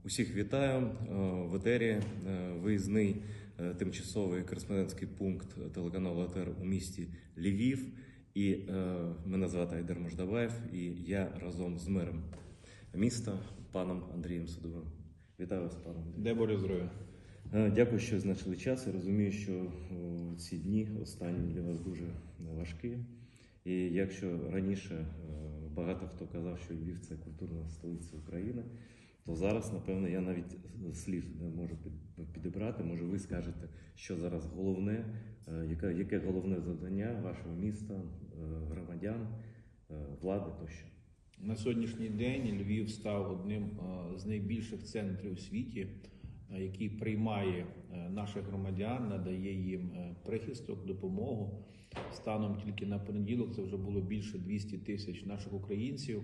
Усіх вітаю. В етері виїзний тимчасовий кореспондентський пункт телеканалу ЕТР у місті Львів. І мене звати Айдар Мождабаєв, і я разом з мером міста, паном Андрієм Садовим. Вітаю вас, пане Андрію. Дай Боже здоров'я. Дякую, що знайшли час. Я розумію, що ці дні останні для вас дуже важкі. І якщо раніше багато хто казав, що Львів – це культурна столиця України, то зараз, напевно, я навіть слів не можу підібрати. Може, ви скажете, що зараз головне, яке головне завдання вашого міста, громадян, влади тощо? На сьогоднішній день Львів став одним з найбільших центрів у світі, який приймає наших громадян, надає їм прихисток, допомогу. Станом тільки на понеділок це вже було більше 200 тисяч наших українців.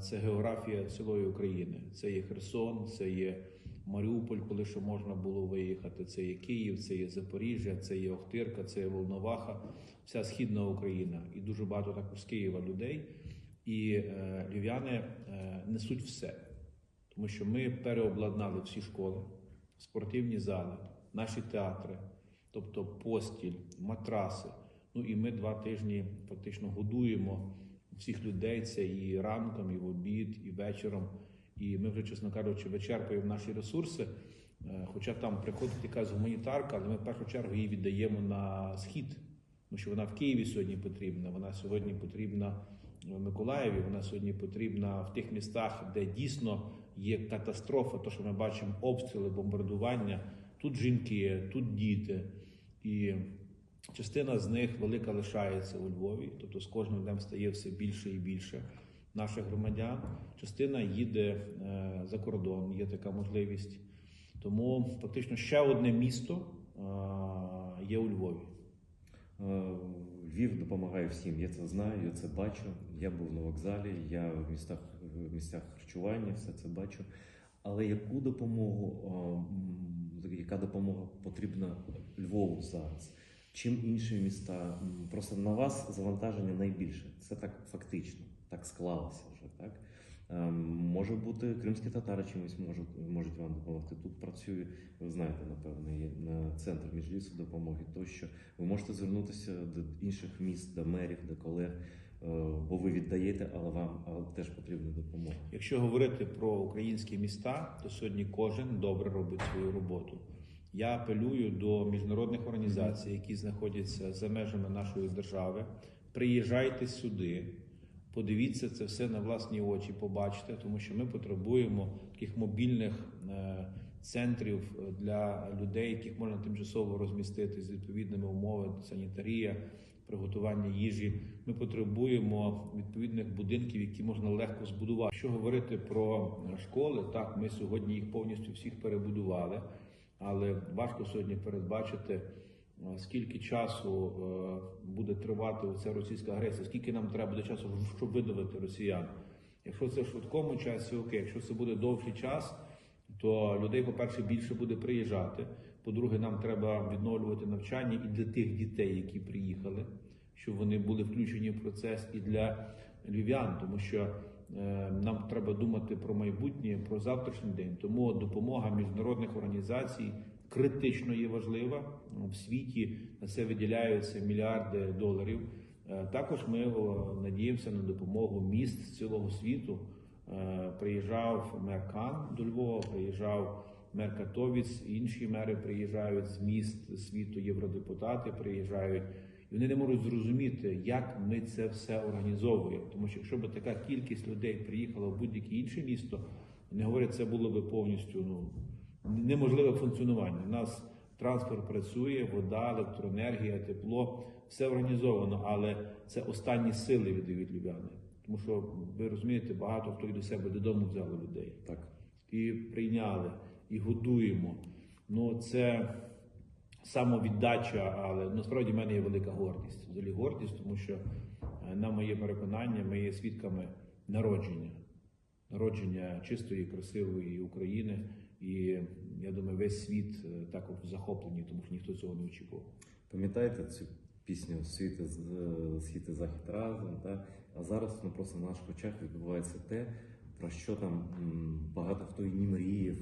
Це географія цілої України. Це є Херсон, це є Маріуполь, коли ще можна було виїхати, це є Київ, це є Запоріжжя, це є Охтирка, це є Волноваха, вся Східна Україна і дуже багато також з Києва людей. І львів'яни несуть все, тому що ми переобладнали всі школи, спортивні зали, наші театри, тобто постіль, матраси. Ну і ми 2 тижні фактично годуємо всіх людей, це і ранком, і в обід, і вечором. І ми вже, чесно кажучи, вичерпуємо наші ресурси, хоча там приходить якась гуманітарка, але ми в першу чергу її віддаємо на схід, тому що вона в Києві сьогодні потрібна, вона сьогодні потрібна в Миколаєві, вона сьогодні потрібна в тих містах, де дійсно є катастрофа, то, що ми бачимо обстріли, бомбардування, тут жінки, тут діти. І частина з них велика лишається у Львові, тобто з кожним днем стає все більше і більше наших громадян. Частина їде за кордон, є така можливість. Тому фактично ще одне місто є у Львові. Львів допомагає всім, я це знаю, я це бачу. Я був на вокзалі, я в місцях харчування, все це бачу. Але яка допомога потрібна Львову зараз? Чим інші міста? Просто на вас завантаження найбільше. Це так фактично, так склалося вже, так? Може бути, кримські татари чимось можуть вам допомогти. Тут працює, ви знаєте, напевно, є на центр міжлісу допомоги тощо. Ви можете звернутися до інших міст, до мерів, до колег, бо ви віддаєте, але вам теж потрібна допомога. Якщо говорити про українські міста, то сьогодні кожен добре робить свою роботу. Я апелюю до міжнародних організацій, які знаходяться за межами нашої держави. Приїжджайте сюди, подивіться це все на власні очі, побачите, тому що ми потребуємо таких мобільних центрів для людей, яких можна тимчасово розмістити з відповідними умовами, санітарія, приготування їжі. Ми потребуємо відповідних будинків, які можна легко збудувати. Якщо говорити про школи, так, ми сьогодні їх повністю всіх перебудували, але важко сьогодні передбачити, скільки часу буде тривати ця російська агресія, скільки нам треба буде часу, щоб видавити росіян. Якщо це в швидкому часі, окей. Якщо це буде довший час, то людей, по-перше, більше буде приїжджати. По-друге, нам треба відновлювати навчання і для тих дітей, які приїхали, щоб вони були включені в процес, і для львів'ян, тому що нам треба думати про майбутнє, про завтрашній день. Тому допомога міжнародних організацій критично є важлива. В світі на це виділяються мільярди доларів. Також ми надіємося на допомогу міст з цілого світу. Приїжджав мер Кан до Львова, приїжджав мер Катовіць, інші мери приїжджають з міст світу, євродепутати приїжджають. І вони не можуть зрозуміти, як ми це все організовуємо. Тому що якщо б така кількість людей приїхала в будь-яке інше місто, вони говорять, це було б повністю неможливе функціонування. У нас транспорт працює, вода, електроенергія, тепло, все організовано, але це останні сили віддають львів'яни. Тому що, ви розумієте, багато хто і до себе додому взяли людей. Так. І прийняли, і годуємо. Це самовіддача, але насправді в мене є велика гордість. Взагалі гордість, тому що, на моє переконання, ми є свідками народження чистої, красивої України. І я думаю, весь світ також захоплений, тому що ніхто цього не очікував. Пам'ятаєте цю пісню «Схід і захід разом», так? А зараз просто на наших очах відбувається те, про що там багато хто і не мріяв,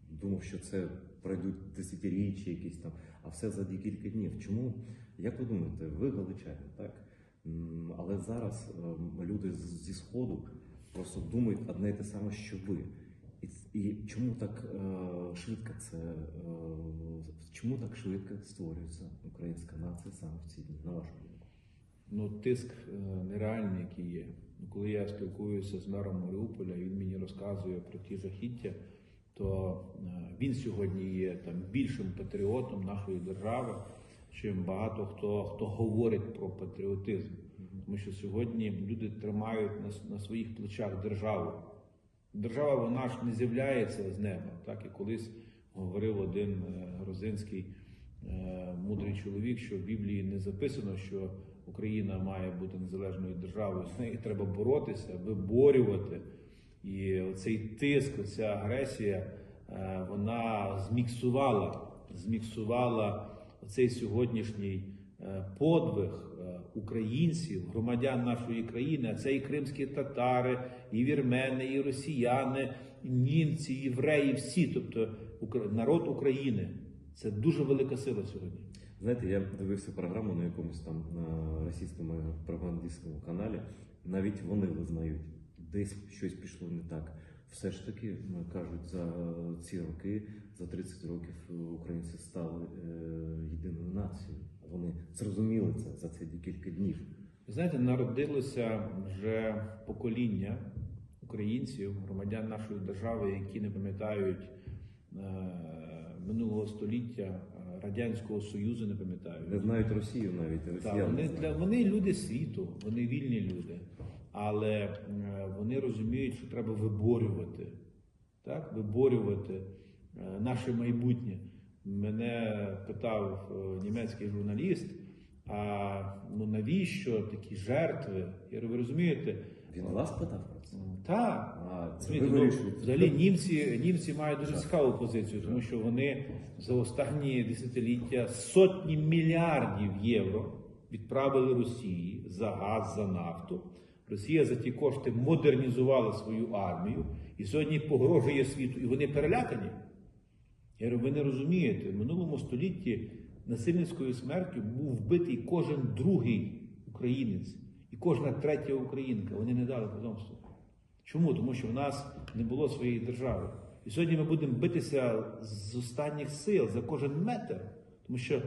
думав, що це пройдуть десятиріччя якісь там, а все за декілька днів. Чому? Як ви думаєте, ви галичани, так? Але зараз люди зі Сходу просто думають одне і те саме, що ви. І чому так швидко чому так швидко створюється українська нація саме в ці дні, на вашу думку? Ну, тиск нереальний, який є. Коли я спілкуюся з мером Маріуполя, він мені розказує про ті жахіття, то він сьогодні є там більшим патріотом нашої держави, чим багато хто говорить про патріотизм. Тому що сьогодні люди тримають на своїх плечах державу. Держава, вона ж не з'являється з неба. Так? І колись говорив один грузинський мудрий чоловік, що в Біблії не записано, що Україна має бути незалежною державою. З нею треба боротися, виборювати. І цей тиск, ця агресія, вона зміксувала цей сьогоднішній подвиг українців, громадян нашої країни, а це і кримські татари, і вірмени, і росіяни, і німці, і євреї, всі, тобто народ України. Це дуже велика сила сьогодні. Знаєте, я дивився програму на якомусь там російському пропагандистському каналі, навіть вони визнають, десь щось пішло не так. Все ж таки, кажуть, за ці роки, за 30 років українці стали єдиною нацією. Вони зрозуміли це за ці декілька днів. Ви знаєте, народилося вже покоління українців, громадян нашої держави, які не пам'ятають минулого століття, Радянського Союзу не пам'ятають. Не знають Росію навіть, росіяни. Вони люди світу, вони вільні люди. Але вони розуміють, що треба виборювати, так? Виборювати наше майбутнє. Мене питав німецький журналіст, а навіщо такі жертви? Я говорю, ви розумієте? Він вас питав про це? Так. Взагалі німці мають дуже цікаву позицію, тому що вони за останні десятиліття сотні мільярдів євро відправили Росії за газ, за нафту. Росія за ті кошти модернізувала свою армію і сьогодні погрожує світу. І вони перелякані. Я говорю, ви не розумієте, в минулому столітті насильницькою смертю був вбитий кожен другий українець і кожна третя українка. Вони не дали потомство. Чому? Тому що в нас не було своєї держави. І сьогодні ми будемо битися з останніх сил за кожен метр. Тому що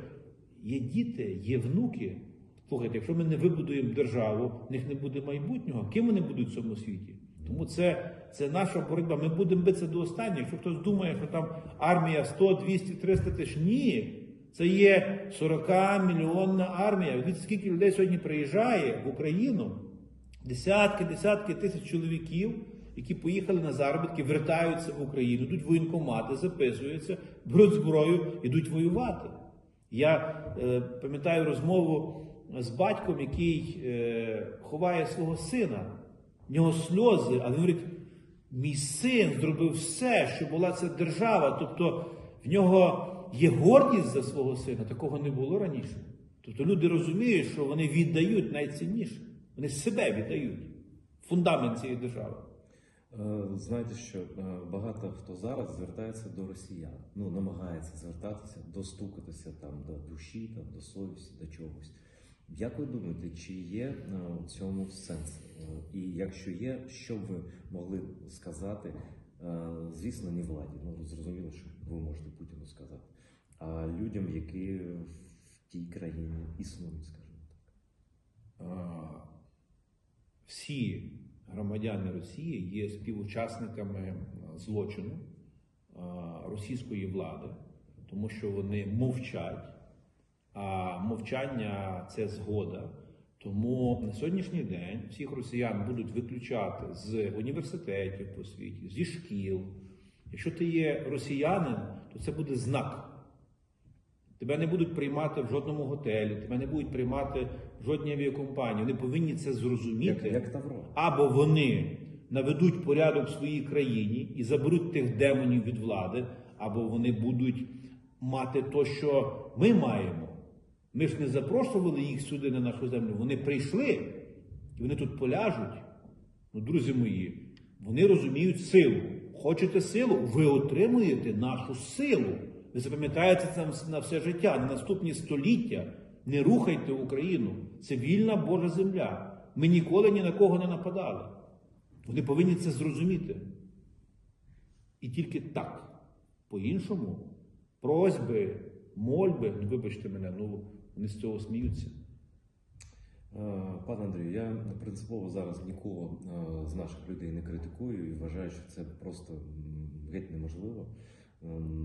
є діти, є внуки. Слухайте, якщо ми не вибудуємо державу, в них не буде майбутнього, ким вони будуть в цьому світі? Тому це наша боротьба. Ми будемо битися до останнього. Якщо хтось думає, що там армія 100, 200, 300 тисяч, ні. Це є 40-мільйонна армія. Дивіться, скільки людей сьогодні приїжджає в Україну. Десятки тисяч чоловіків, які поїхали на заробітки, вертаються в Україну, йдуть в воєнкомати, записуються, беруть зброю, йдуть воювати. Я пам'ятаю розмову з батьком, який ховає свого сина. В нього сльози, але він говорить, мій син зробив все, щоб була ця держава. Тобто в нього є гордість за свого сина, такого не було раніше. Тобто люди розуміють, що вони віддають найцінніше. Вони себе віддають. Фундамент цієї держави. Знаєте, що багато хто зараз звертається до росіян. Намагається звертатися, достукатися там до душі, там, до совісті, до чогось. Як ви думаєте, чи є у цьому сенс? І якщо є, що б ви могли сказати, звісно, не владі, зрозуміло, що ви можете Путіну сказати, а людям, які в тій країні існують, скажімо так? Всі громадяни Росії є співучасниками злочину російської влади, тому що вони мовчать. А мовчання – це згода. Тому на сьогоднішній день всіх росіян будуть виключати з університетів по світі, зі шкіл. Якщо ти є росіянин, то це буде знак. Тебе не будуть приймати в жодному готелі, тебе не будуть приймати в жодній авіакомпанії. Вони повинні це зрозуміти. Як Тавро. Або вони наведуть порядок в своїй країні і заберуть тих демонів від влади, або вони будуть мати те, що ми маємо. Ми ж не запрошували їх сюди на нашу землю. Вони прийшли, і вони тут поляжуть. Ну, друзі мої, вони розуміють силу. Хочете силу? Ви отримуєте нашу силу. Ви запам'ятаєте це на все життя, на наступні століття. Не рухайте Україну. Це вільна Божа земля. Ми ніколи ні на кого не нападали. Вони повинні це зрозуміти. І тільки так. По-іншому, просьби, мольби, ну вибачте мене, ну вони з цього сміються. Пане Андрію, я принципово зараз нікого з наших людей не критикую і вважаю, що це просто геть неможливо.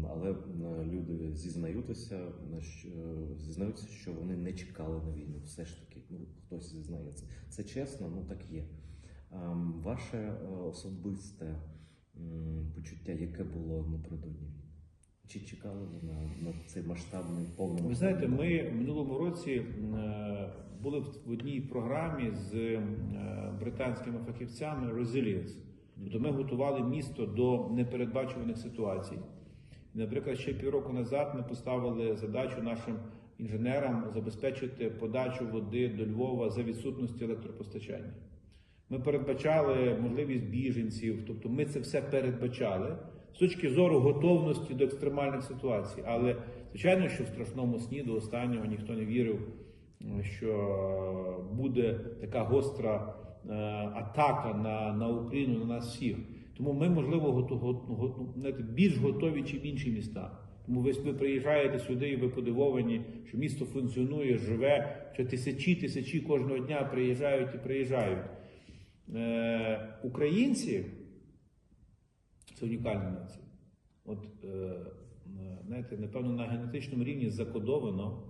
Але люди зізнаються, що вони не чекали на війну. Все ж таки, ну, хтось зізнається. Це чесно, ну так є. Ваше особисте почуття, яке було напередодні війни? Чи чекали ви на цей масштабний повний? Ви знаєте, ми в минулому році були в одній програмі з британськими фахівцями Resilience. Тобто ми готували місто до непередбачуваних ситуацій. Наприклад, ще півроку назад ми поставили задачу нашим інженерам забезпечити подачу води до Львова за відсутності електропостачання. Ми передбачали можливість біженців, тобто ми це все передбачали з точки зору готовності до екстремальних ситуацій. Але, звичайно, що в страшному сні до останнього ніхто не вірив, що буде така гостра атака на Україну, на нас всіх. Тому ми, можливо, більш готові, ніж інші міста. Тому ви приїжджаєте сюди і ви подивовані, що місто функціонує, живе, що тисячі кожного дня приїжджають і приїжджають. Українці – це унікальна нація. От, знаєте, напевно, на генетичному рівні закодовано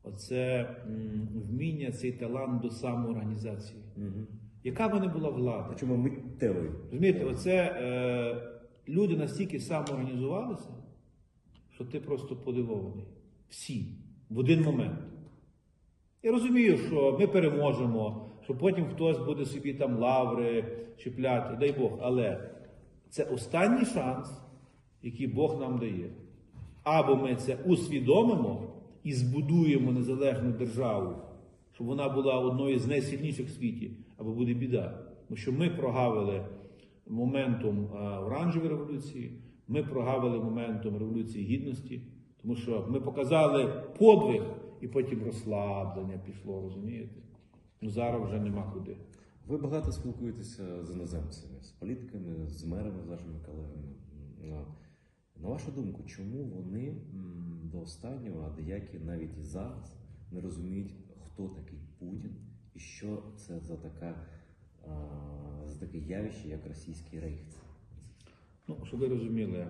оце вміння, цей талант до самоорганізації. Яка б не була влада? Чому миттєвий? Розумієте, оце люди настільки самоорганізувалися, що ти просто подивований. Всі. В один момент. Я розумію, що ми переможемо, що потім хтось буде собі там лаври чіпляти, дай Бог. Але це останній шанс, який Бог нам дає. Або ми це усвідомимо і збудуємо незалежну державу, щоб вона була одною з найсильніших в світі, або буде біда. Тому що ми прогавили моментом оранжевої революції, ми прогавили моментом Революції Гідності, тому що ми показали подвиг, і потім розслаблення пішло, розумієте? Ну зараз вже нема куди. Ви багато спілкуєтеся з іноземцями, з політиками, з мерами, з вашими колегами. На вашу думку, чому вони до останнього, а деякі навіть і зараз, не розуміють, хто такий Путін і що це за таке явище, як російський рейх? Ну, щоб ви розуміли,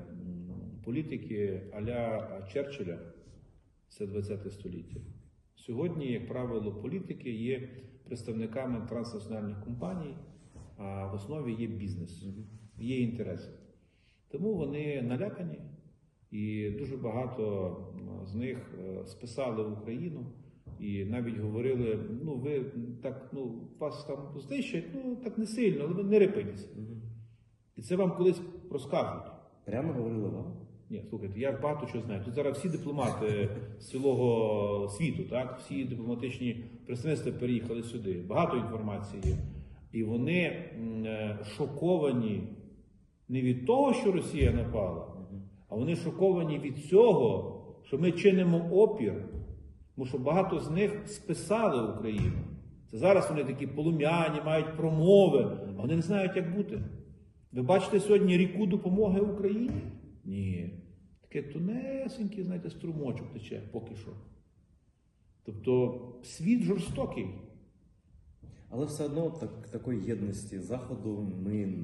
політики а-ля Черчилля – це 20 століття. Сьогодні, як правило, політики є представниками транснаціональних компаній, а в основі є бізнес, є інтереси. Тому вони налякані, і дуже багато з них списали Україну і навіть говорили, ну ви так, ну вас там знищать, ну так не сильно, але ви не рипайтеся. І це вам колись розкажуть. Прямо говорили вам? Ні, слухайте, я багато чого знаю. Тут зараз всі дипломати з цілого світу, так? Всі дипломатичні представництва переїхали сюди. Багато інформації є. І вони шоковані не від того, що Росія напала, а вони шоковані від цього, що ми чинимо опір. Тому що багато з них списали Україну. Це зараз вони такі полум'яні, мають промови, а вони не знають, як бути. Ви бачите сьогодні ріку допомоги Україні? Ні. Таке тонесенький, знаєте, струмочок тече поки що. Тобто світ жорстокий. Але все одно такої єдності Заходу ми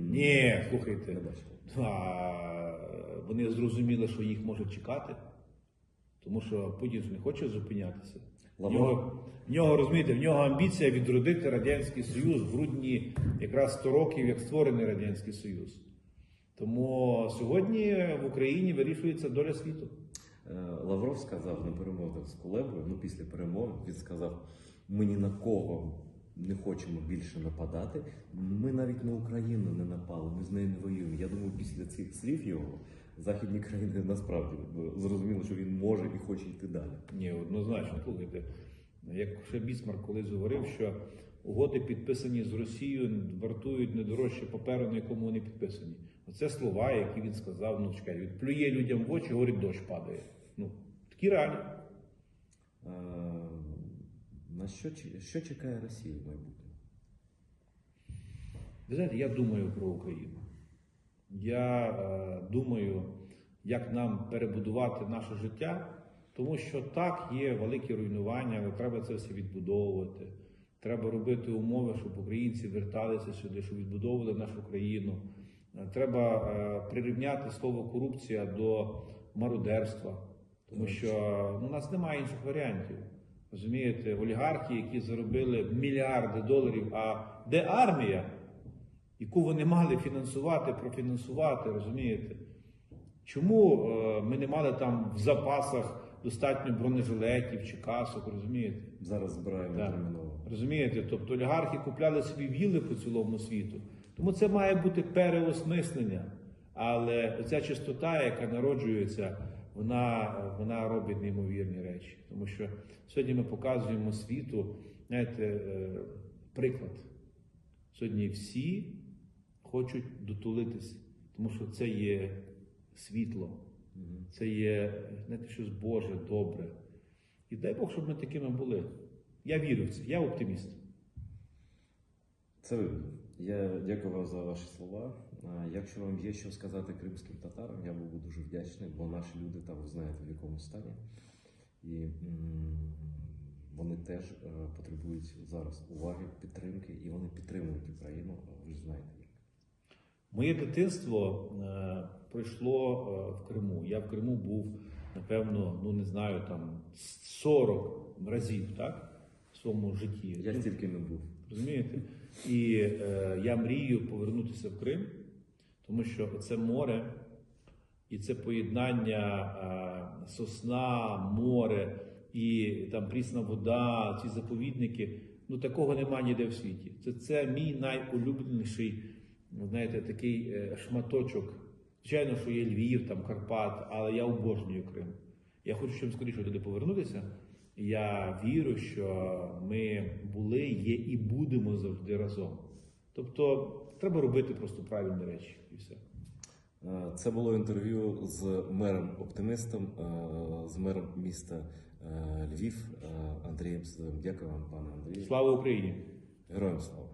слухайте, не бачимо. Вони зрозуміли, що їх можуть чекати. Тому що Путін не хоче зупинятися. В нього, розумієте, в нього амбіція відродити Радянський Союз в грудні якраз 100 років, як створений Радянський Союз. Тому сьогодні в Україні вирішується доля світу. Лавров сказав на перемовах з Кулебою, ну після перемови, він сказав, ми ні на кого не хочемо більше нападати, ми навіть на Україну не напали, ми з нею не воюємо. Я думаю, після цих слів його західні країни насправді зрозуміли, що він може і хоче йти далі. Ні, однозначно, слухайте, як ще Бісмарк колись говорив, що угоди, підписані з Росією, вартують не дорожче паперу, на якому вони підписані. Оце слова, які він сказав, ну чекай, він плює людям в очі, говорить, дощ падає. Ну, такі реалії. На що чекає Росія в майбутньому? Ви знаєте, я думаю про Україну. Я думаю, як нам перебудувати наше життя, тому що так, є великі руйнування, але треба це все відбудовувати. Треба робити умови, щоб українці верталися сюди, щоб відбудовували нашу країну. Треба прирівняти слово корупція до мародерства, тому що у нас немає інших варіантів. Розумієте, олігархи, які заробили мільярди доларів, а де армія, яку вони мали фінансувати, профінансувати, розумієте? Чому ми не мали там в запасах достатньо бронежилетів чи касок, розумієте? Зараз збираємо терміново. Розумієте? Тобто олігархи купляли собі вілли по цілому світу. Тому це має бути переосмислення. Але оця чистота, яка народжується, вона робить неймовірні речі. Тому що сьогодні ми показуємо світу, знаєте, приклад. Сьогодні всі хочуть дотулитись, тому що це є світло, це є, знаєте, щось Боже, добре. І дай Бог, щоб ми такими були. Я вірю в це, я оптиміст. Це ви. Я дякую вам за ваші слова. Якщо вам є що сказати кримським татарам, я був дуже вдячний, бо наші люди там, ви знаєте, в якому стані. І вони теж потребують зараз уваги, підтримки, і вони підтримують Україну, ви ж знаєте як. Моє дитинство пройшло в Криму. Я в Криму був, напевно, ну не знаю, там 40 разів, так, в своєму житті. Я стільки не був. Розумієте? І я мрію повернутися в Крим, тому що це море і це поєднання сосна, море і там прісна вода, ці заповідники, ну такого немає ніде в світі. Це мій найулюбленіший, знаєте, такий шматочок. Звичайно, що є Львів, там Карпат, але я обожнюю Крим. Я хочу чим скоріше туди повернутися. Я вірю, що ми були, є і будемо завжди разом. Тобто, треба робити просто правильні речі і все. Це було інтерв'ю з мером-оптимистом, з мером міста Львів Андрієм Садовим. Дякую вам, пане Андрію. Слава Україні! Героям слава!